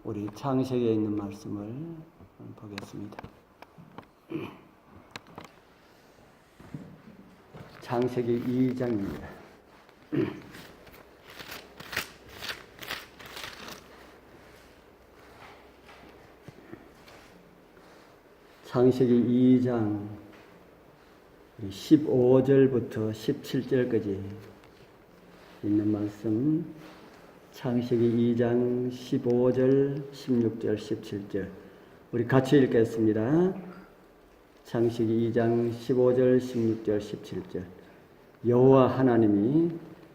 우리 창세기에 있는 말씀을 보겠습니다. 창세기 2장입니다. 창세기 2장 15절부터 17절까지 있는 말씀, 창세기 2장 15절, 16절, 17절 우리 같이 읽겠습니다. 창세기 2장 15절, 16절, 17절 여호와 하나님이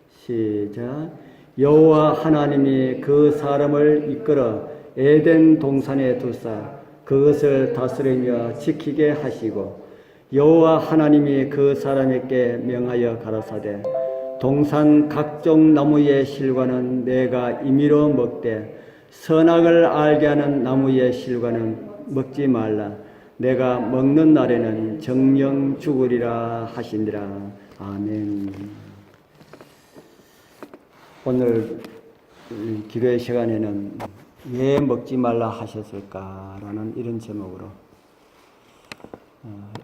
시작 여호와 하나님이 그 사람을 이끌어 에덴 동산에 두사 그것을 다스리며 지키게 하시고 여호와 하나님이 그 사람에게 명하여 가라사대 동산 각종 나무의 실과는 내가 임의로 먹되 선악을 알게 하는 나무의 실과는 먹지 말라. 내가 먹는 날에는 정령 죽으리라 하시니라. 아멘. 오늘 기도의 시간에는 왜 먹지 말라 하셨을까라는 이런 제목으로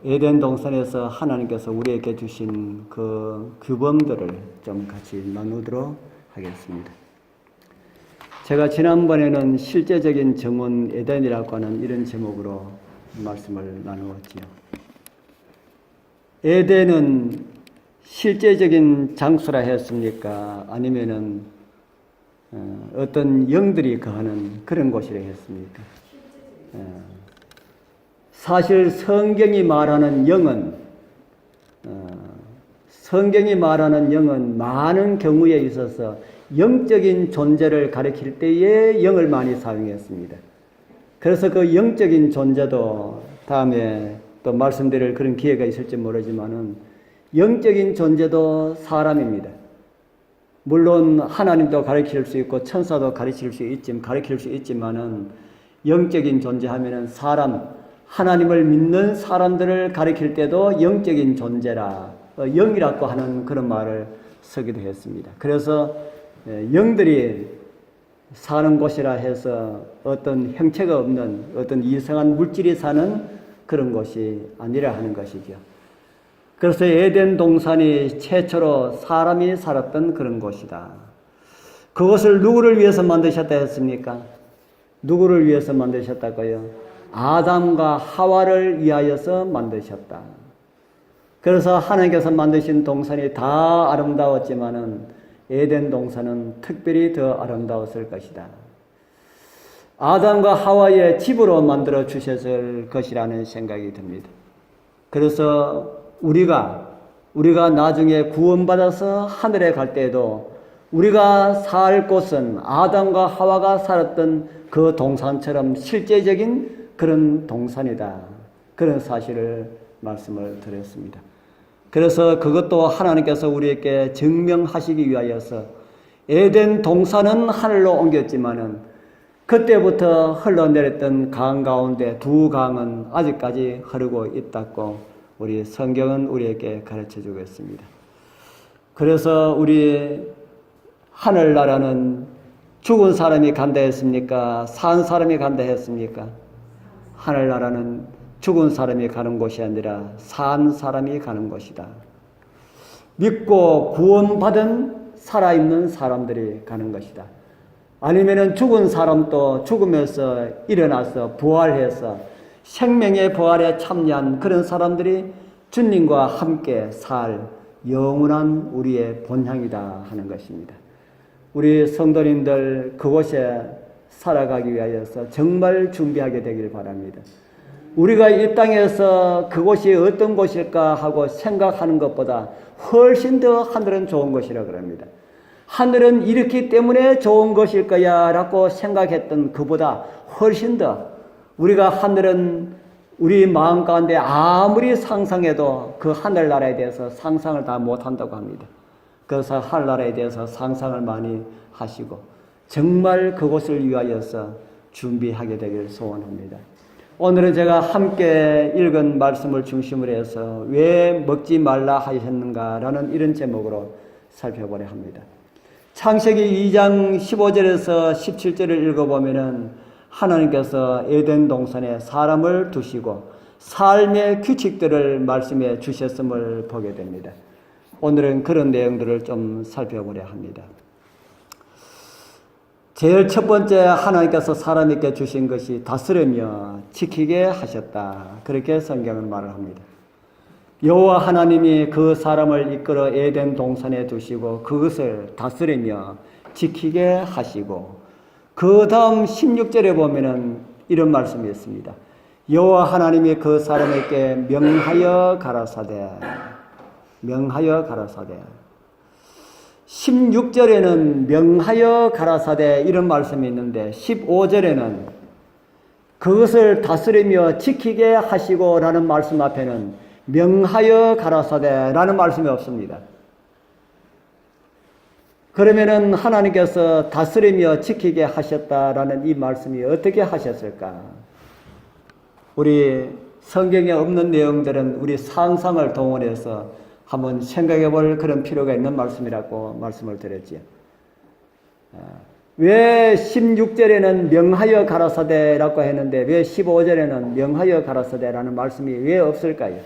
에덴 동산에서 하나님께서 우리에게 주신 그 규범들을 좀 같이 나누도록 하겠습니다. 제가 지난번에는 실제적인 정원 에덴이라고 하는 이런 제목으로 말씀을 나누었지요. 에덴은 실제적인 장소라 했습니까? 아니면은 어떤 영들이 거하는 그런 곳이라 했습니까? 사실 성경이 말하는 영은 많은 경우에 있어서 영적인 존재를 가리킬 때에 영을 많이 사용했습니다. 그래서 그 영적인 존재도 다음에 또 말씀드릴 그런 기회가 있을지 모르지만은 영적인 존재도 사람입니다. 물론 하나님도 가르칠 수 있고 천사도 가르칠 수 있지만은 영적인 존재하면은 하나님을 믿는 사람들을 가리킬 때도 영적인 존재라 영이라고 하는 그런 말을 쓰기도 했습니다. 그래서 영들이 사는 곳이라 해서 어떤 형체가 없는 어떤 이상한 물질이 사는 그런 곳이 아니라 하는 것이죠. 그래서 에덴 동산이 최초로 사람이 살았던 그런 곳이다. 그것을 누구를 위해서 만드셨다 했습니까? 누구를 위해서 만드셨다고요? 아담과 하와를 위하여서 만드셨다. 그래서 하나님께서 만드신 동산이 다 아름다웠지만은 에덴 동산은 특별히 더 아름다웠을 것이다. 아담과 하와의 집으로 만들어 주셨을 것이라는 생각이 듭니다. 그래서 우리가 나중에 구원받아서 하늘에 갈 때에도 우리가 살 곳은 아담과 하와가 살았던 그 동산처럼 실제적인 그런 동산이다. 그런 사실을 말씀을 드렸습니다. 그래서 그것도 하나님께서 우리에게 증명하시기 위하여서 에덴 동산은 하늘로 옮겼지만은 그때부터 흘러내렸던 강 가운데 두 강은 아직까지 흐르고 있다고 우리 성경은 우리에게 가르쳐주고 있습니다. 그래서 우리 하늘나라는 죽은 사람이 간다 했습니까? 산 사람이 간다 했습니까? 하늘나라는 죽은 사람이 가는 곳이 아니라 산 사람이 가는 곳이다. 믿고 구원받은 살아있는 사람들이 가는 것이다. 아니면은 죽은 사람도 죽으면서 일어나서 부활해서 생명의 부활에 참여한 그런 사람들이 주님과 함께 살 영원한 우리의 본향이다 하는 것입니다. 우리 성도님들 그곳에 살아가기 위하여서 정말 준비하게 되길 바랍니다. 우리가 이 땅에서 그곳이 어떤 곳일까 하고 생각하는 것보다 훨씬 더 하늘은 좋은 것이라 그럽니다. 하늘은 이렇기 때문에 좋은 것일 거야 라고 생각했던 그보다 훨씬 더 우리가 하늘은 우리 마음 가운데 아무리 상상해도 그 하늘나라에 대해서 상상을 다 못한다고 합니다. 그래서 하늘나라에 대해서 상상을 많이 하시고 정말 그곳을 위하여서 준비하게 되길 소원합니다. 오늘은 제가 함께 읽은 말씀을 중심으로 해서 왜 먹지 말라 하셨는가라는 이런 제목으로 살펴보려 합니다. 창세기 2장 15절에서 17절을 읽어보면은 하나님께서 에덴 동산에 사람을 두시고 삶의 규칙들을 말씀해 주셨음을 보게 됩니다. 오늘은 그런 내용들을 좀 살펴보려 합니다. 제일 첫 번째 하나님께서 사람에게 주신 것이 다스리며 지키게 하셨다. 그렇게 성경은 말을 합니다. 여호와 하나님이 그 사람을 이끌어 에덴 동산에 두시고 그것을 다스리며 지키게 하시고 그 다음 16절에 보면은 이런 말씀이 있습니다. 여호와 하나님이 그 사람에게 명하여 가라사대 16절에는 명하여 가라사대 이런 말씀이 있는데 15절에는 그것을 다스리며 지키게 하시고 라는 말씀 앞에는 명하여 가라사대 라는 말씀이 없습니다. 그러면은 하나님께서 다스리며 지키게 하셨다라는 이 말씀이 어떻게 하셨을까? 우리 성경에 없는 내용들은 우리 상상을 동원해서 한번 생각해 볼 그런 필요가 있는 말씀이라고 말씀을 드렸지요. 왜 16절에는 명하여 가라사대라고 했는데 왜 15절에는 명하여 가라사대라는 말씀이 왜 없을까요?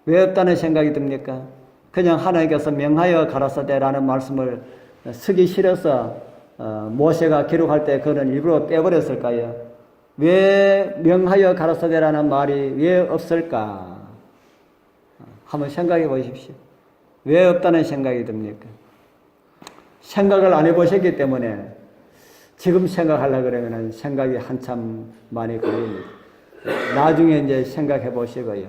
왜 없다는 생각이 듭니까? 그냥 하나님께서 명하여 가라사대라는 말씀을 쓰기 싫어서 모세가 기록할 때 그는 일부러 빼버렸을까요? 왜 명하여 가라사대라는 말이 왜 없을까? 한번 생각해 보십시오. 왜 없다는 생각이 듭니까? 생각을 안 해보셨기 때문에 지금 생각하려고 그러면 생각이 한참 많이 걸립니다. 나중에 이제 생각해 보시고요.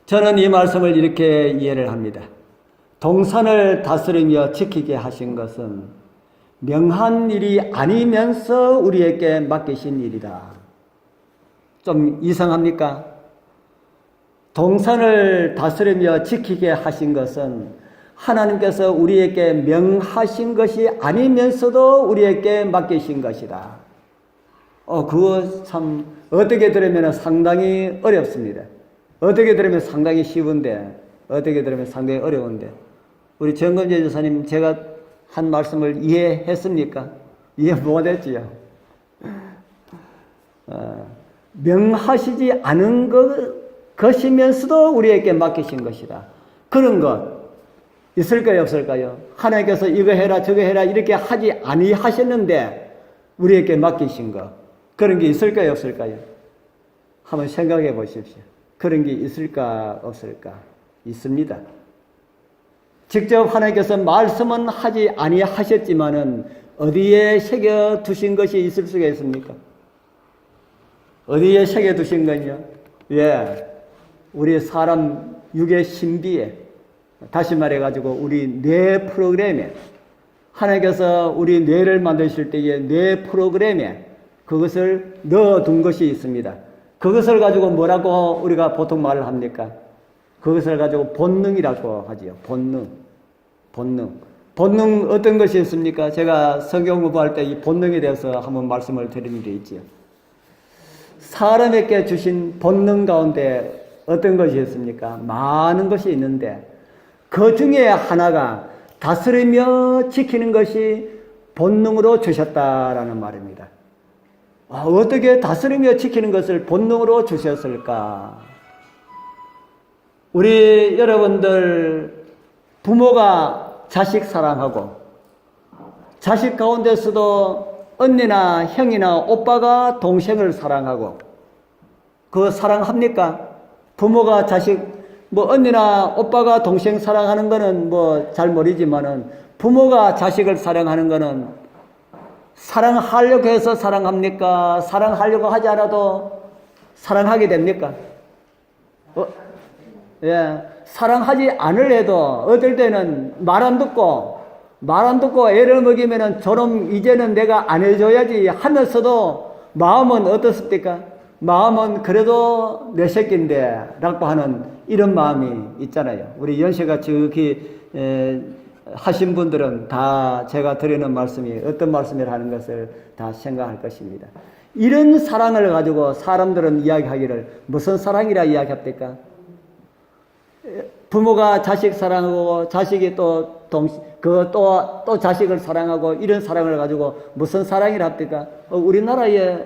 저는 이 말씀을 이렇게 이해를 합니다. 동산을 다스리며 지키게 하신 것은 명한 일이 아니면서 우리에게 맡기신 일이다. 좀 이상합니까? 동산을 다스리며 지키게 하신 것은 하나님께서 우리에게 명하신 것이 아니면서도 우리에게 맡기신 것이다. 그거 참 어떻게 들으면 상당히 어렵습니다. 어떻게 들으면 상당히 쉬운데 어떻게 들으면 상당히 어려운데 우리 정금재 교사님 제가 한 말씀을 이해했습니까? 이해 못했지요. 명하시지 않은 것이면서도 우리에게 맡기신 것이다. 그런 것 있을까요 없을까요? 하나님께서 이거 해라 저거 해라 이렇게 하지 아니하셨는데 우리에게 맡기신 것 그런 게 있을까요 없을까요? 한번 생각해 보십시오. 그런 게 있을까 없을까? 있습니다. 직접 하나님께서 말씀은 하지 아니하셨지만은 어디에 새겨 두신 것이 있을 수가 있습니까? 어디에 새겨 두신 건요? 우리 사람 육의 신비에 다시 말해가지고 우리 뇌 프로그램에 하나님께서 우리 뇌를 만드실 때에 뇌 프로그램에 그것을 넣어둔 것이 있습니다. 그것을 가지고 뭐라고 우리가 보통 말을 합니까? 그것을 가지고 본능이라고 하지요. 본능 어떤 것이 있습니까? 제가 성경 공부할 때 이 본능에 대해서 한번 말씀을 드린 게 있지요. 사람에게 주신 본능 가운데 어떤 것이 있습니까? 많은 것이 있는데 그 중에 하나가 다스리며 지키는 것이 본능으로 주셨다라는 말입니다. 어떻게 다스리며 지키는 것을 본능으로 주셨을까? 우리 여러분들 부모가 자식 사랑하고 자식 가운데서도 언니나 형이나 오빠가 동생을 사랑하고 그거 사랑합니까? 부모가 자식 언니나 오빠가 동생 사랑하는 거는 잘 모르지만은 부모가 자식을 사랑하는 거는 사랑하려고 해서 사랑합니까? 사랑하려고 하지 않아도 사랑하게 됩니까? 사랑하지 않으려도 어떨 때는 말 안 듣고 애를 먹이면은 저놈 이제는 내가 안 해줘야지 하면서도 마음은 어떻습니까? 마음은 그래도 내 새끼인데 라고 하는 이런 마음이 있잖아요. 우리 연세가 지극히 하신 분들은 다 제가 드리는 말씀이 어떤 말씀을 하는 것을 다 생각할 것입니다. 이런 사랑을 가지고 사람들은 이야기하기를 무슨 사랑이라 이야기합니까? 부모가 자식 사랑하고 자식이 또 자식을 사랑하고 이런 사랑을 가지고 무슨 사랑이라 합니까? 우리나라에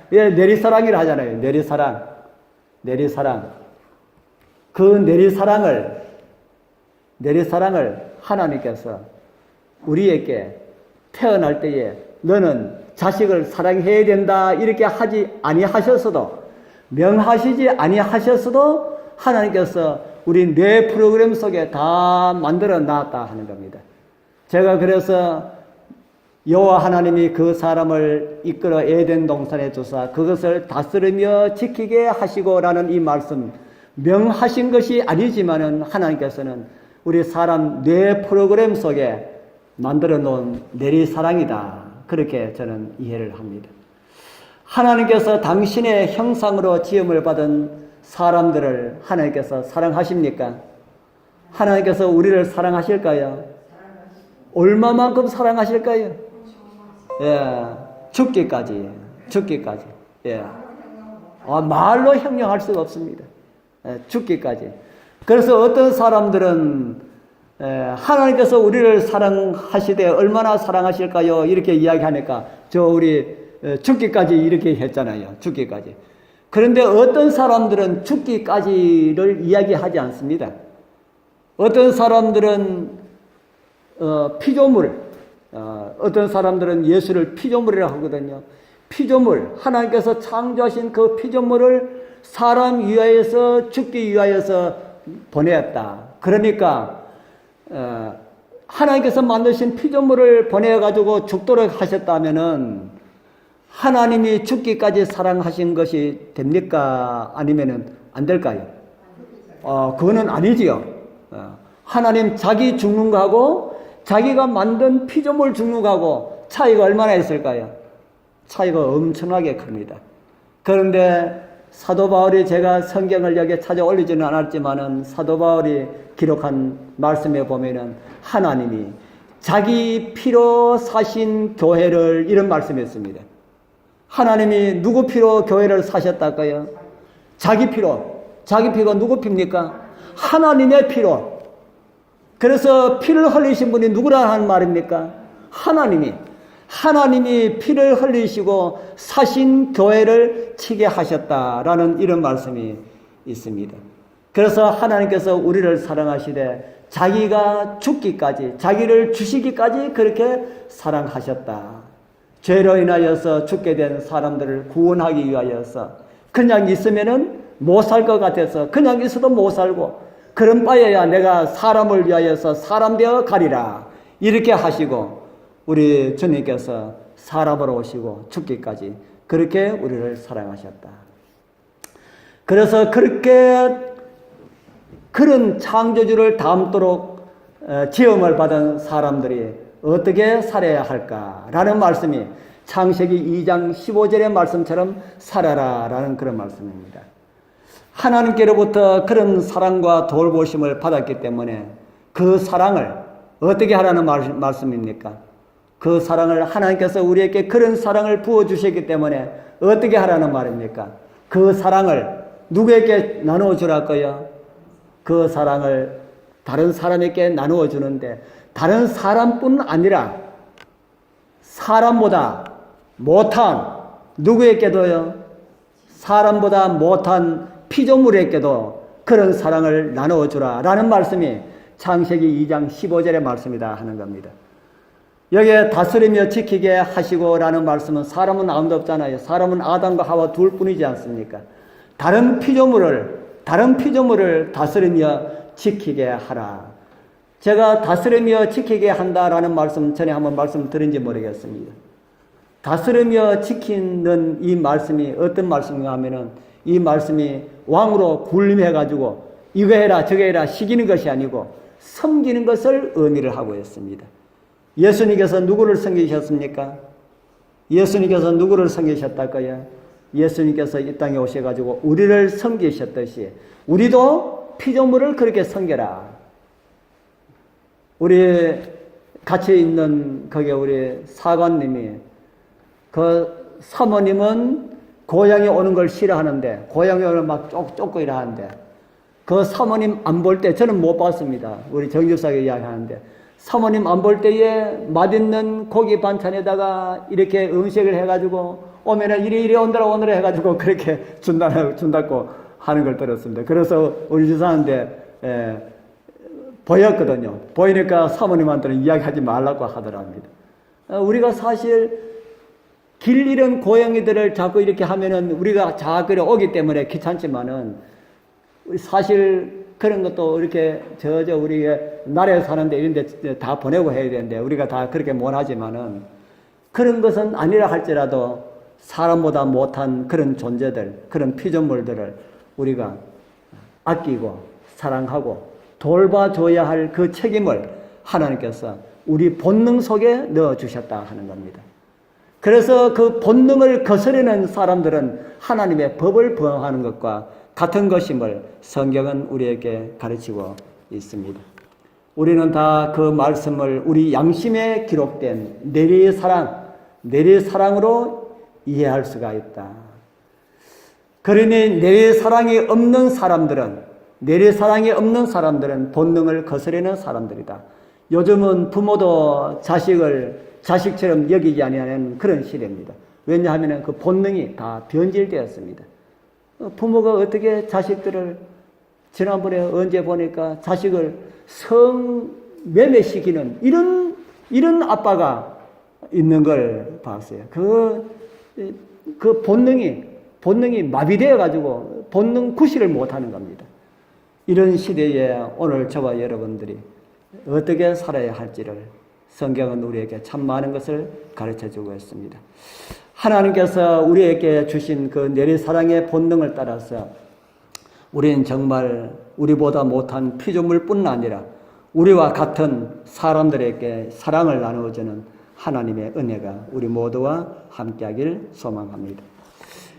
내리사랑이라 하잖아요. 내리사랑. 그 내리사랑을 하나님께서 우리에게 태어날 때에 너는 자식을 사랑해야 된다 이렇게 하지 아니하셨어도, 명하시지 아니하셨어도 하나님께서 우리 뇌 프로그램 속에 다 만들어 놨다 하는 겁니다. 제가 그래서 여호와 하나님이 그 사람을 이끌어 에덴 동산에 두사 그것을 다스리며 지키게 하시고라는 이 말씀, 명하신 것이 아니지만은 하나님께서는 우리 사람 뇌 프로그램 속에 만들어 놓은 내리사랑이다. 그렇게 저는 이해를 합니다. 하나님께서 당신의 형상으로 지음을 받은 사람들을 하나님께서 사랑하십니까? 하나님께서 우리를 사랑하실까요? 얼마만큼 사랑하실까요? 예, 죽기까지. 예. 말로 형용할 수가 없습니다. 예, 죽기까지. 그래서 어떤 사람들은 하나님께서 우리를 사랑하시되 얼마나 사랑하실까요? 이렇게 이야기하니까 우리 죽기까지 이렇게 했잖아요. 죽기까지. 그런데 어떤 사람들은 죽기까지를 이야기하지 않습니다. 어떤 사람들은 피조물, 어떤 사람들은 예수를 피조물이라고 하거든요. 피조물, 하나님께서 창조하신 그 피조물을 사람 위하여서 죽기 위하여서 보내었다. 그러니까 하나님께서 만드신 피조물을 보내가지고 죽도록 하셨다면은 하나님이 죽기까지 사랑하신 것이 됩니까? 아니면은 안 될까요? 그거는 아니지요. 하나님 자기 죽는 거하고 자기가 만든 피조물 죽는 거하고 차이가 얼마나 있을까요? 차이가 엄청나게 큽니다. 그런데 사도 바울이, 제가 성경을 여기에 찾아 올리지는 않았지만은 사도 바울이 기록한 말씀에 보면은 하나님이 자기 피로 사신 교회를, 이런 말씀이었습니다. 하나님이 누구 피로 교회를 사셨달까요? 자기 피로. 자기 피가 누구 피입니까? 하나님의 피로. 그래서 피를 흘리신 분이 누구라는 말입니까? 하나님이 피를 흘리시고 사신 교회를 치게 하셨다라는 이런 말씀이 있습니다. 그래서 하나님께서 우리를 사랑하시되 자기가 죽기까지, 자기를 주시기까지 그렇게 사랑하셨다. 죄로 인하여서 죽게 된 사람들을 구원하기 위하여서 그냥 있으면은 못 살 것 같아서 그냥 있어도 못 살고, 그런 바에야 내가 사람을 위하여서 사람 되어 가리라 이렇게 하시고 우리 주님께서 사람으로 오시고 죽기까지 그렇게 우리를 사랑하셨다. 그래서 그런 창조주를 닮도록 지음을 받은 사람들이 어떻게 살아야 할까라는 말씀이 창세기 2장 15절의 말씀처럼 살아라라는 그런 말씀입니다. 하나님께로부터 그런 사랑과 돌보심을 받았기 때문에 그 사랑을 어떻게 하라는 말씀입니까? 그 사랑을, 하나님께서 우리에게 그런 사랑을 부어주셨기 때문에 어떻게 하라는 말입니까? 그 사랑을 누구에게 나누어 주랄까요? 그 사랑을 다른 사람에게 나누어 주는데, 다른 사람뿐 아니라 사람보다 못한 누구에게도요, 사람보다 못한 피조물에게도 그런 사랑을 나누어 주라 라는 말씀이 창세기 2장 15절의 말씀이다 하는 겁니다. 여기에 다스리며 지키게 하시고 라는 말씀은 사람은 아무도 없잖아요. 사람은 아담과 하와 둘 뿐이지 않습니까? 다른 피조물을 다스리며 지키게 하라. 제가 다스리며 지키게 한다라는 말씀 전에 한번 말씀드린지 모르겠습니다. 다스리며 지키는 이 말씀이 어떤 말씀인가 하면은, 이 말씀이 왕으로 군림해가지고 이거 해라 저거 해라 시키는 것이 아니고 섬기는 것을 의미를 하고 있습니다. 예수님께서 누구를 섬기셨습니까? 예수님께서 누구를 섬기셨달까요? 예수님께서 이 땅에 오셔가지고 우리를 섬기셨듯이 우리도 피조물을 그렇게 섬겨라. 우리 같이 있는 거기에 우리 사관님이 그 사모님은 고향에 오는 걸 싫어하는데, 고향에 오면 막 쫓고 이래 하는데, 그 사모님 안 볼 때, 저는 못 봤습니다. 우리 정집사가 이야기하는데, 사모님 안 볼 때에 맛있는 고기 반찬에다가 이렇게 음식을 해가지고 오면은 이리 온다라 오느라 해가지고 그렇게 준다고 하는 걸 들었습니다. 그래서 우리 집사한테 보였거든요. 보이니까 사모님한테는 이야기하지 말라고 하더랍니다. 우리가 사실 길 잃은 고양이들을 자꾸 이렇게 하면은 우리가 자꾸 오기 때문에 귀찮지만은 사실 그런 것도 이렇게 우리 나라에 사는데 이런 데 다 보내고 해야 되는데 우리가 다 그렇게 못하지만은 그런 것은 아니라 할지라도 사람보다 못한 그런 존재들, 그런 피조물들을 우리가 아끼고 사랑하고 돌봐줘야 할 그 책임을 하나님께서 우리 본능 속에 넣어주셨다 하는 겁니다. 그래서 그 본능을 거스르는 사람들은 하나님의 법을 부응하는 것과 같은 것임을 성경은 우리에게 가르치고 있습니다. 우리는 다 그 말씀을 우리 양심에 기록된 내리의 사랑으로 이해할 수가 있다. 그러니 내리의 사랑이 없는 사람들은 본능을 거스르는 사람들이다. 요즘은 부모도 자식을 자식처럼 여기지 아니하는 그런 시대입니다. 왜냐하면 그 본능이 다 변질되었습니다. 부모가 어떻게 자식들을 지난번에 언제 보니까 자식을 성매매시키는 이런 아빠가 있는 걸 봤어요. 그 본능이 마비되어 가지고 본능 구실을 못하는 겁니다. 이런 시대에 오늘 저와 여러분들이 어떻게 살아야 할지를 성경은 우리에게 참 많은 것을 가르쳐주고 있습니다. 하나님께서 우리에게 주신 그 내리사랑의 본능을 따라서 우리는 정말 우리보다 못한 피조물뿐 아니라 우리와 같은 사람들에게 사랑을 나누어주는 하나님의 은혜가 우리 모두와 함께하길 소망합니다.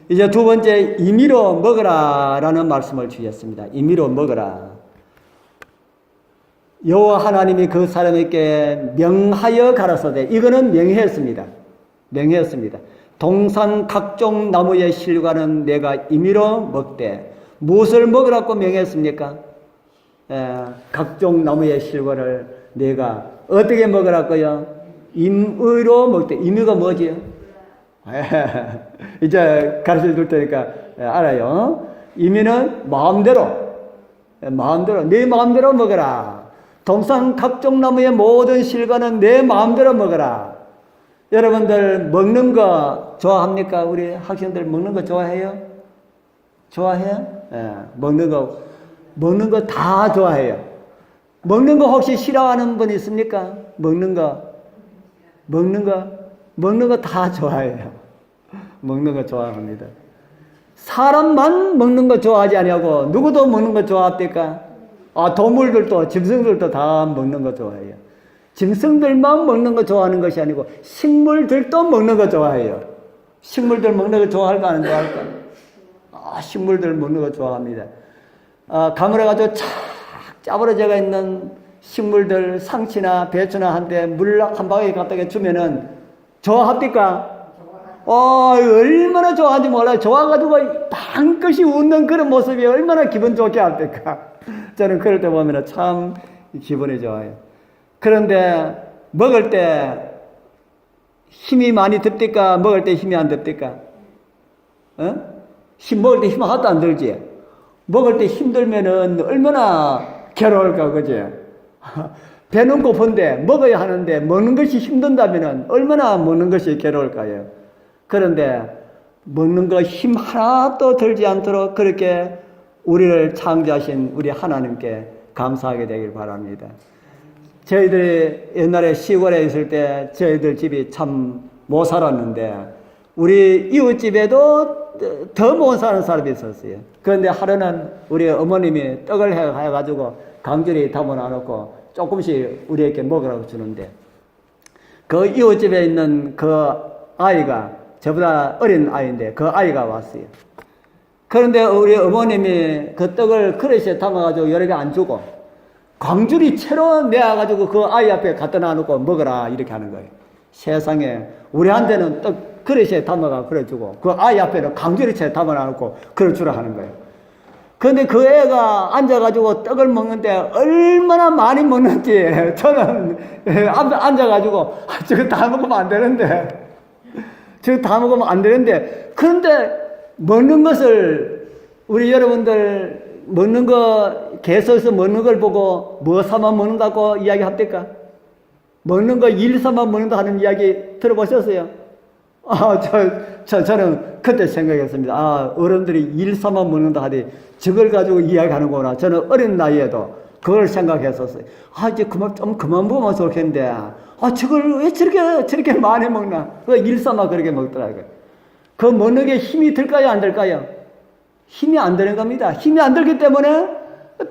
이제 두 번째, 임의로 먹으라라는 말씀을 주셨습니다. 임의로 먹으라. 여호와 하나님이 그 사람에게 명하여 가라사대, 이거는 명했습니다. 동산 각종 나무의 실과는 내가 임의로 먹되, 무엇을 먹으라고 명했습니까? 각종 나무의 실과를 내가 어떻게 먹으라고요? 임의로 먹되. 임의가 뭐지요? 이제 가르쳐 줄 테니까 알아요. 임의는 마음대로 내 마음대로 먹어라. 동산 각종 나무의 모든 실과는 내 마음대로 먹어라. 여러분들 먹는 거 좋아합니까? 우리 학생들 먹는 거 좋아해요? 먹는 거 다 좋아해요. 먹는 거 혹시 싫어하는 분 있습니까? 먹는 거 다 좋아해요. 먹는 거 좋아합니다. 사람만 먹는 거 좋아하지 아니하고 누구도 먹는 거 좋아합니까? 동물들도, 짐승들도 다 먹는 거 좋아해요. 짐승들만 먹는 거 좋아하는 것이 아니고 식물들도 먹는 거 좋아해요. 식물들 먹는 거 좋아할까 안 좋아할까? 식물들 먹는 거 좋아합니다. 가물어 가지고 착 짜부러져 있는 식물들, 상치나 배추나 한데 물 한 방울 갖다가 주면은 좋아합니까? 얼마나 좋아하는지 몰라요. 좋아가지고 방긋이 웃는 그런 모습이 얼마나 기분 좋게 합니까? 저는 그럴 때 보면 참 기분이 좋아요. 그런데 먹을 때 힘이 많이 듭니까? 먹을 때 힘이 안 듭니까? 먹을 때 힘 하나도 안 들지? 먹을 때 힘들면은 얼마나 괴로울까, 그지? 배는 고픈데 먹어야 하는데 먹는 것이 힘든다면은 얼마나 먹는 것이 괴로울까요? 그런데 먹는 거 힘 하나도 들지 않도록 그렇게 우리를 창조하신 우리 하나님께 감사하게 되길 바랍니다. 저희들이 옛날에 시골에 있을 때 저희들 집이 참 못 살았는데 우리 이웃집에도 더 못 사는 사람이 있었어요. 그런데 하루는 우리 어머님이 떡을 해가지고 강줄이 담아놔놓고 조금씩 우리에게 먹으라고 주는데 그 이웃집에 있는 그 아이가 저보다 어린 아이인데 그 아이가 왔어요. 그런데 우리 어머님이 그 떡을 그릇에 담아가지고 여러 개 안 주고 광줄이 채로 내어가지고 그 아이 앞에 갖다 놔놓고 먹어라 이렇게 하는 거예요. 세상에 우리한테는 떡 그릇에 담아가 그래주고, 그 아이 앞에는 강조리채 담아놔놓고 그래주라 하는 거예요. 근데 그 애가 앉아가지고 떡을 먹는데 얼마나 많이 먹는지 저는 앉아가지고 저거 다 먹으면 안 되는데, 저거 다 먹으면 안 되는데, 그런데 먹는 것을 우리 여러분들 먹는 거 개소에서 먹는 걸 보고 뭐 삼아 먹는다고 이야기 합니까? 먹는 거 일 삼아 먹는다 하는 이야기 들어보셨어요? 저는 그때 생각했습니다. 어른들이 일 삼아 먹는다 하더니 저걸 가지고 이야기하는구나. 저는 어린 나이에도 그걸 생각했었어요. 이제 좀 그만 먹으면 좋겠는데, 저걸 왜 저렇게 많이 먹나? 그 일 삼아 그렇게 먹더라고요. 그 먹는 게 힘이 들까요, 안 들까요? 힘이 안 드는 겁니다. 힘이 안 들기 때문에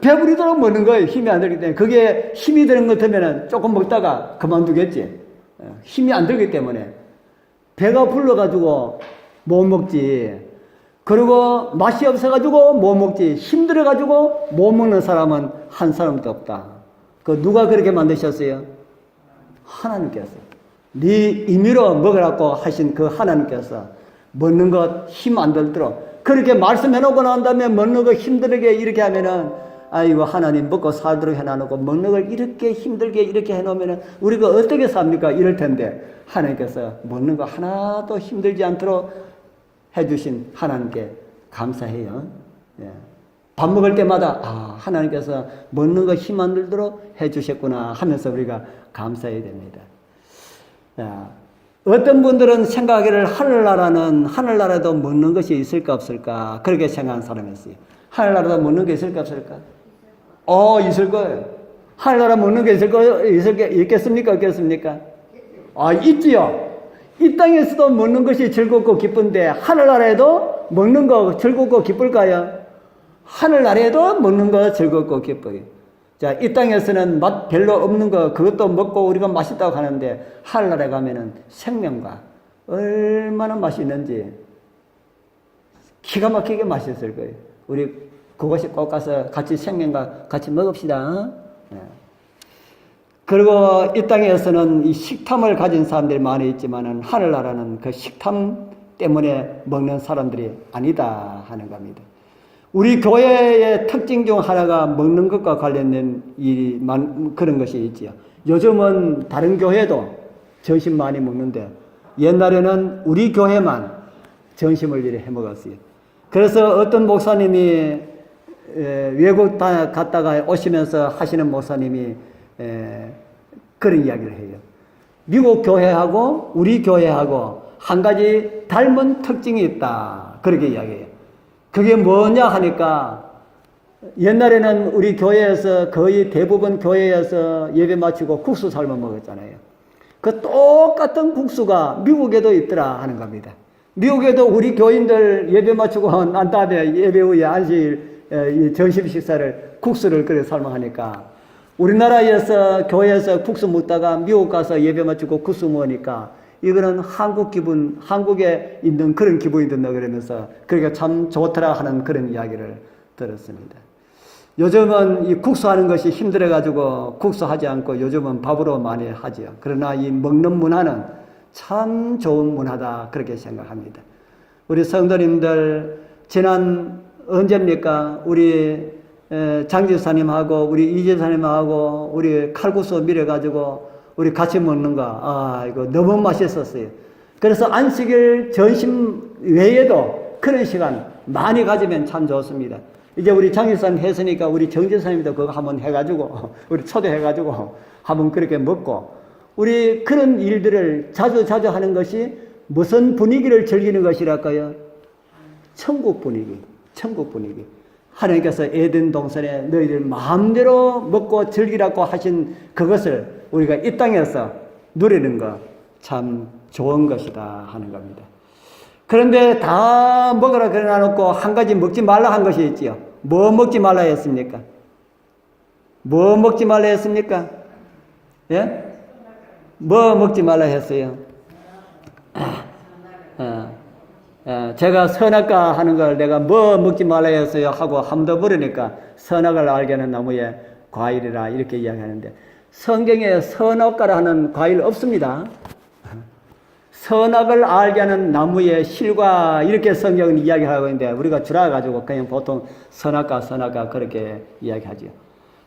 배부리도록 먹는 거예요. 힘이 안 들기 때문에. 그게 힘이 드는 것 같으면 조금 먹다가 그만두겠지. 힘이 안 들기 때문에. 배가 불러가지고 못 먹지. 그리고 맛이 없어가지고 못 먹지. 힘들어가지고 못 먹는 사람은 한 사람도 없다. 그 누가 그렇게 만드셨어요? 하나님께서. 네 임의로 먹으라고 하신 그 하나님께서 먹는 것 힘 안 들도록 그렇게 말씀해놓고 난 다음에 먹는 거 힘들게 이렇게 하면은, 아이고 하나님 먹고 살도록 해놔놓고 먹는 걸 이렇게 힘들게 이렇게 해놓으면은 우리가 어떻게 삽니까? 이럴 텐데 하나님께서 먹는 거 하나도 힘들지 않도록 해주신 하나님께 감사해요. 예. 밥 먹을 때마다 하나님께서 먹는 거 힘 안 들도록 해주셨구나 하면서 우리가 감사해야 됩니다. 야, 어떤 분들은 생각하기를 하늘나라도 먹는 것이 있을까 없을까 그렇게 생각하는 사람이 있어요. 하늘나라도 먹는 게 있을까 없을까? 있을 거예요. 하늘나라 먹는 게 있겠습니까? 없겠습니까? 있지요. 이 땅에서도 먹는 것이 즐겁고 기쁜데 하늘나라에도 먹는 거 즐겁고 기쁠까요? 하늘나라에도 먹는 거 즐겁고 기뻐요. 자, 이 땅에서는 맛 별로 없는 거 그것도 먹고 우리가 맛있다고 하는데 하늘나라에 가면은 생명과 얼마나 맛있는지 기가 막히게 맛있을 거예요. 우리 그것이 꼭 가서 같이 생명과 같이 먹읍시다. 네. 그리고 이 땅에서는 이 식탐을 가진 사람들이 많이 있지만은 하늘나라는 그 식탐 때문에 먹는 사람들이 아니다 하는 겁니다. 우리 교회의 특징 중 하나가 먹는 것과 관련된 그런 것이 있지요. 요즘은 다른 교회도 점심 많이 먹는데 옛날에는 우리 교회만 점심을 이렇게 해 먹었어요. 그래서 어떤 목사님이 외국 갔다가 오시면서 하시는 목사님이 그런 이야기를 해요. 미국 교회하고 우리 교회하고 한 가지 닮은 특징이 있다. 그렇게 이야기해요. 그게 뭐냐 하니까 옛날에는 우리 교회에서 거의 대부분 교회에서 예배 마치고 국수 삶아 먹었잖아요. 그 똑같은 국수가 미국에도 있더라 하는 겁니다. 미국에도 우리 교인들 예배 마치고 난 다음에 예배 후에 안식 점심 식사를 국수를 끓여 삶아 하니까 우리나라에서 교회에서 국수 먹다가 미국 가서 예배 마치고 국수 먹으니까 이거는 한국 기분, 한국에 있는 그런 기분이 든다 그러면서 그러니까 참 좋더라 하는 그런 이야기를 들었습니다. 요즘은 이 국수하는 것이 힘들어가지고 국수하지 않고 요즘은 밥으로 많이 하지요. 그러나 이 먹는 문화는 참 좋은 문화다 그렇게 생각합니다. 우리 성도님들 지난 언제입니까? 우리 장지사님하고 우리 이재사님하고 우리 칼국수 밀어가지고 우리 같이 먹는 거, 이거 너무 맛있었어요. 그래서 안식일 점심 외에도 그런 시간 많이 가지면 참 좋습니다. 이제 우리 장지사님 했으니까 우리 정지사님도 그거 한번 해가지고, 우리 초대해가지고 한번 그렇게 먹고, 우리 그런 일들을 자주 하는 것이 무슨 분위기를 즐기는 것이랄까요? 천국 분위기. 하나님께서 에덴 동산에 너희들 마음대로 먹고 즐기라고 하신 그것을 우리가 이 땅에서 누리는 거 참 좋은 것이다 하는 겁니다. 그런데 다 먹으라 그래 놔놓고 한 가지 먹지 말라 한 것이 있지요. 뭐 먹지 말라 했습니까? 뭐 먹지 말라 했습니까? 예? 뭐 먹지 말라 했어요? 제가 선악과 하는 걸 내가 뭐 먹지 말라 했어요 하고 한 번 더 물으니까 선악을 알게 하는 나무의 과일이라 이렇게 이야기하는데 성경에 선악과라는 과일 없습니다. 선악을 알게 하는 나무의 실과 이렇게 성경은 이야기하고 있는데 우리가 줄여가지고 그냥 보통 선악과 그렇게 이야기하죠.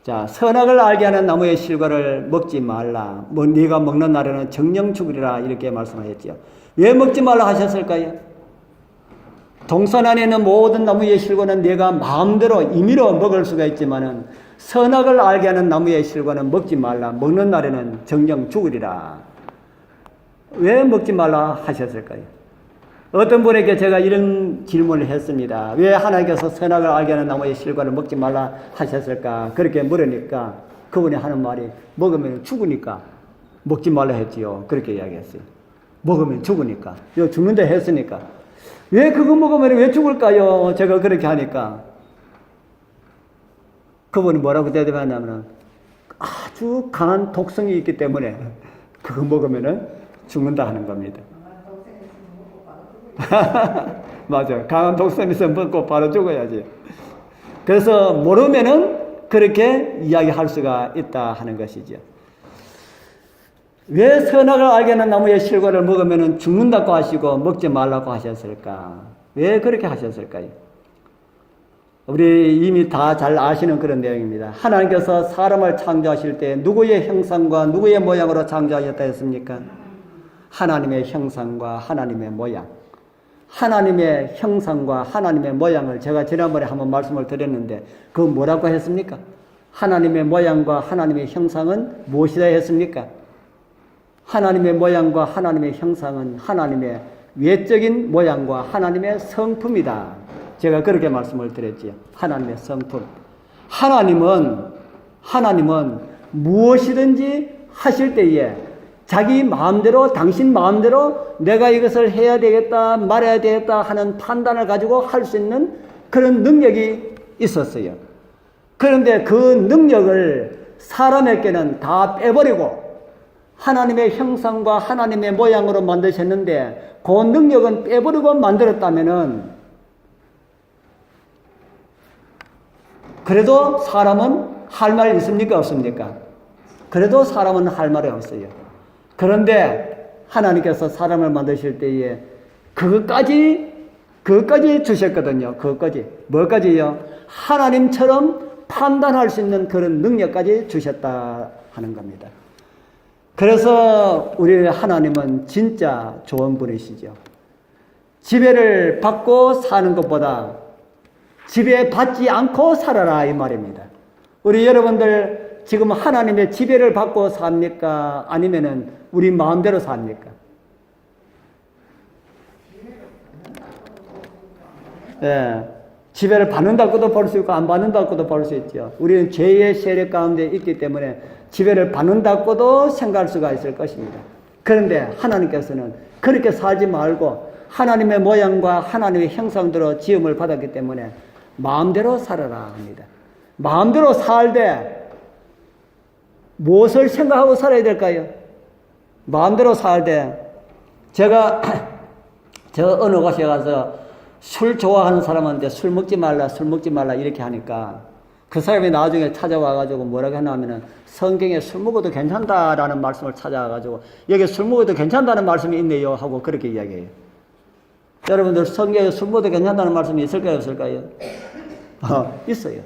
자, 선악을 알게 하는 나무의 실과를 먹지 말라. 뭐 네가 먹는 날에는 정령 죽으리라 이렇게 말씀하셨죠. 왜 먹지 말라 하셨을까요? 동산 안에 있는 모든 나무의 실과는 네가 마음대로 임의로 먹을 수가 있지만은 선악을 알게 하는 나무의 실과는 먹지 말라. 먹는 날에는 정령 죽으리라. 왜 먹지 말라 하셨을까요? 어떤 분에게 제가 이런 질문을 했습니다. 왜 하나님께서 선악을 알게 하는 나무의 실과를 먹지 말라 하셨을까? 그렇게 물으니까 그분이 하는 말이 먹으면 죽으니까 먹지 말라 했지요. 그렇게 이야기했어요. 먹으면 죽으니까. 이거 죽는다 했으니까. 왜 그거 먹으면 왜 죽을까요? 제가 그렇게 하니까 그분이 뭐라고 대답하냐면 아주 강한 독성이 있기 때문에 그거 먹으면 죽는다 하는 겁니다. 맞아요. 강한 독성이 있으면 먹고 바로 죽어야지. 그래서 모르면은 그렇게 이야기할 수가 있다 하는 것이죠. 왜 선악을 알게 하는 나무의 실과를 먹으면 죽는다고 하시고 먹지 말라고 하셨을까? 왜 그렇게 하셨을까요? 우리 이미 다 잘 아시는 그런 내용입니다. 하나님께서 사람을 창조하실 때 누구의 형상과 누구의 모양으로 창조하셨다 했습니까? 하나님의 형상과 하나님의 모양. 하나님의 형상과 하나님의 모양을 제가 지난번에 한번 말씀을 드렸는데 그거 뭐라고 했습니까? 하나님의 모양과 하나님의 형상은 무엇이라 했습니까? 하나님의 모양과 하나님의 형상은 하나님의 외적인 모양과 하나님의 성품이다. 제가 그렇게 말씀을 드렸지요. 하나님의 성품. 하나님은 무엇이든지 하실 때에 자기 마음대로, 당신 마음대로 내가 이것을 해야 되겠다, 말해야 되겠다 하는 판단을 가지고 할 수 있는 그런 능력이 있었어요. 그런데 그 능력을 사람에게는 다 빼버리고 하나님의 형상과 하나님의 모양으로 만드셨는데 그 능력은 빼버리고 만들었다면은 그래도 사람은 할 말 있습니까? 없습니까? 그래도 사람은 할 말이 없어요. 그런데 하나님께서 사람을 만드실 때에 그것까지 주셨거든요. 그것까지. 뭐까지요? 하나님처럼 판단할 수 있는 그런 능력까지 주셨다 하는 겁니다. 그래서 우리 하나님은 진짜 좋은 분이시죠. 지배를 받고 사는 것보다 지배받지 않고 살아라 이 말입니다. 우리 여러분들 지금 하나님의 지배를 받고 삽니까? 아니면은 우리 마음대로 삽니까? 예, 지배를 받는다고도 볼 수 있고 안 받는다고도 볼 수 있죠. 우리는 죄의 세력 가운데 있기 때문에 지배를 받는다고도 생각할 수가 있을 것입니다. 그런데 하나님께서는 그렇게 살지 말고 하나님의 모양과 하나님의 형상대로 지음을 받았기 때문에 마음대로 살아라 합니다. 마음대로 살되 무엇을 생각하고 살아야 될까요? 마음대로 살되 제가 저 어느 곳에 가서 술 좋아하는 사람한테 술 먹지 말라 이렇게 하니까 그 사람이 나중에 찾아와가지고 뭐라고 했냐면은 성경에 술 먹어도 괜찮다라는 말씀을 찾아와가지고 여기 술 먹어도 괜찮다는 말씀이 있네요 하고 그렇게 이야기해요. 여러분들 성경에 술 먹어도 괜찮다는 말씀이 있을까요? 없을까요? 있어요.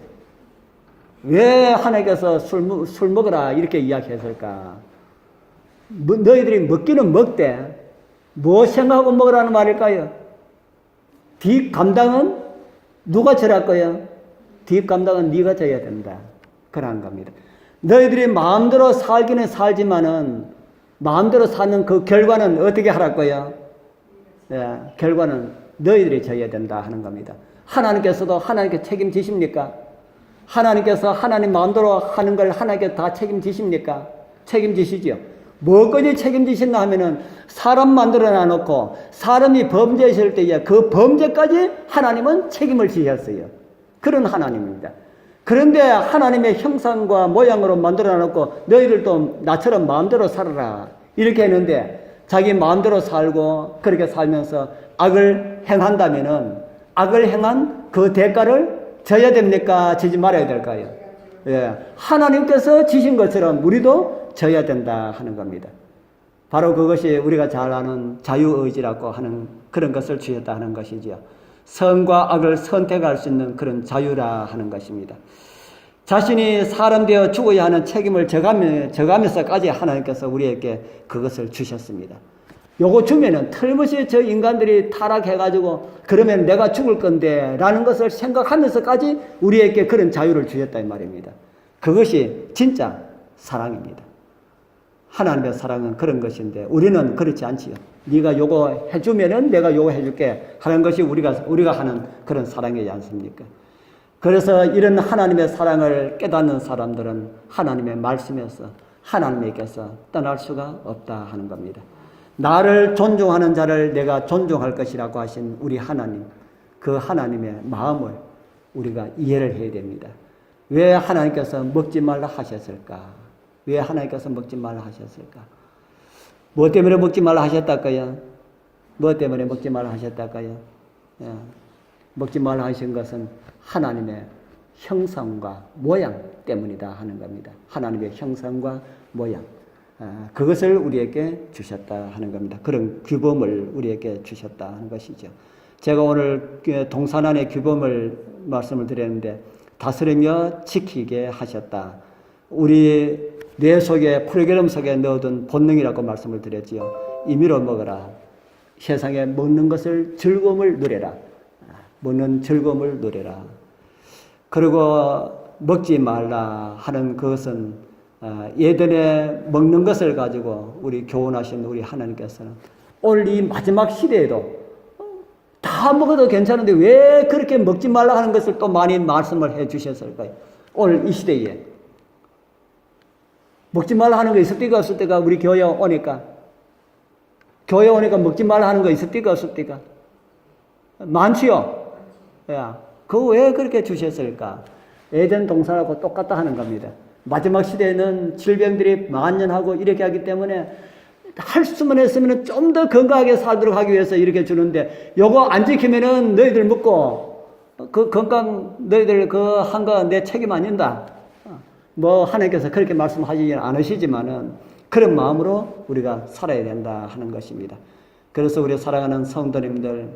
왜 하나님께서 술 먹으라 이렇게 이야기했을까? 너희들이 먹기는 먹되 뭐 생각하고 먹으라는 말일까요? 뒷감당은 누가 져할 거야? 뒷감당은 네가 져야 된다. 그러한 겁니다. 너희들이 마음대로 살기는 살지만은 마음대로 사는 그 결과는 어떻게 하랄 거야? 예, 결과는 너희들이 져야 된다 하는 겁니다. 하나님께서도 하나님께 책임지십니까? 하나님께서 하나님 마음대로 하는 걸 하나님께 다 책임지십니까? 책임지시죠. 뭐까지 책임지신다 하면은 사람 만들어 놔놓고 사람이 범죄했을 때에 그 범죄까지 하나님은 책임을 지셨어요. 그런 하나님입니다. 그런데 하나님의 형상과 모양으로 만들어 놔놓고 너희들도 나처럼 마음대로 살아라 이렇게 했는데 자기 마음대로 살고 그렇게 살면서 악을 행한다면은 악을 행한 그 대가를 져야 됩니까? 지지 말아야 될까요? 예. 하나님께서 지신 것처럼 우리도 져야 된다 하는 겁니다. 바로 그것이 우리가 잘 아는 자유의지라고 하는 그런 것을 주셨다 하는 것이지요. 선과 악을 선택할 수 있는 그런 자유라 하는 것입니다. 자신이 사람 되어 죽어야 하는 책임을 져가면서까지 하나님께서 우리에게 그것을 주셨습니다. 요거 주면은 틀림없이 저 인간들이 타락해가지고 그러면 내가 죽을 건데 라는 것을 생각하면서까지 우리에게 그런 자유를 주셨다 이 말입니다. 그것이 진짜 사랑입니다. 하나님의 사랑은 그런 것인데 우리는 그렇지 않지요. 네가 요거 해주면은 내가 요거 해줄게 하는 것이 우리가 하는 그런 사랑이지 않습니까? 그래서 이런 하나님의 사랑을 깨닫는 사람들은 하나님의 말씀에서 하나님께서 떠날 수가 없다 하는 겁니다. 나를 존중하는 자를 내가 존중할 것이라고 하신 우리 하나님, 그 하나님의 마음을 우리가 이해를 해야 됩니다. 왜 하나님께서 먹지 말라 하셨을까? 왜 하나님께서 먹지 말라 하셨을까? 뭐 때문에 먹지 말라 하셨달까요? 뭐 때문에 먹지 말라 하셨달까요? 먹지 말라 하신 것은 하나님의 형상과 모양 때문이다 하는 겁니다. 하나님의 형상과 모양. 그것을 우리에게 주셨다 하는 겁니다. 그런 규범을 우리에게 주셨다 하는 것이죠. 제가 오늘 동산안의 규범을 말씀을 드렸는데 다스리며 지키게 하셨다. 우리 뇌 속에 프로그램 속에 넣어둔 본능이라고 말씀을 드렸지요. 임의로 먹어라. 세상에 먹는 것을 즐거움을 누려라. 먹는 즐거움을 누려라. 그리고 먹지 말라 하는 그것은 예전에 먹는 것을 가지고 우리 교훈하신 우리 하나님께서는 오늘 이 마지막 시대에도 다 먹어도 괜찮은데 왜 그렇게 먹지 말라 하는 것을 또 많이 말씀을 해 주셨을까요? 오늘 이 시대에 먹지 말라 하는 거 있을 때가 없을 때가 우리 교회 오니까 먹지 말라 하는 거 있을 때가 없을 때가 많지요. 야, 그거 왜 그렇게 주셨을까? 예전 동산하고 똑같다 하는 겁니다. 마지막 시대에는 질병들이 만연하고 이렇게 하기 때문에 할 수만 했으면 좀 더 건강하게 살도록 하기 위해서 이렇게 주는데 요거 안 지키면은 너희들 먹고 그 건강 너희들 그 한 거 내 책임 아닌다. 뭐 하나님께서 그렇게 말씀하지 않으시지만은 그런 마음으로 우리가 살아야 된다 하는 것입니다. 그래서 우리 사랑하는 성도님들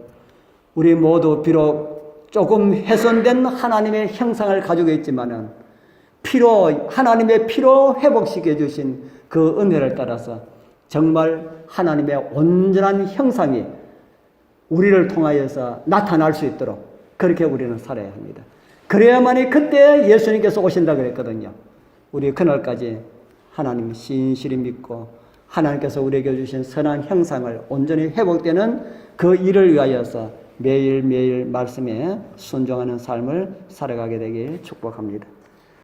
우리 모두 비록 조금 훼손된 하나님의 형상을 가지고 있지만은 하나님의 피로 회복시켜 주신 그 은혜를 따라서 정말 하나님의 온전한 형상이 우리를 통하여서 나타날 수 있도록 그렇게 우리는 살아야 합니다. 그래야만이 그때 예수님께서 오신다 그랬거든요. 우리 그날까지 하나님 신실히 믿고 하나님께서 우리에게 주신 선한 형상을 온전히 회복되는 그 일을 위하여서 매일매일 말씀에 순종하는 삶을 살아가게 되길 축복합니다.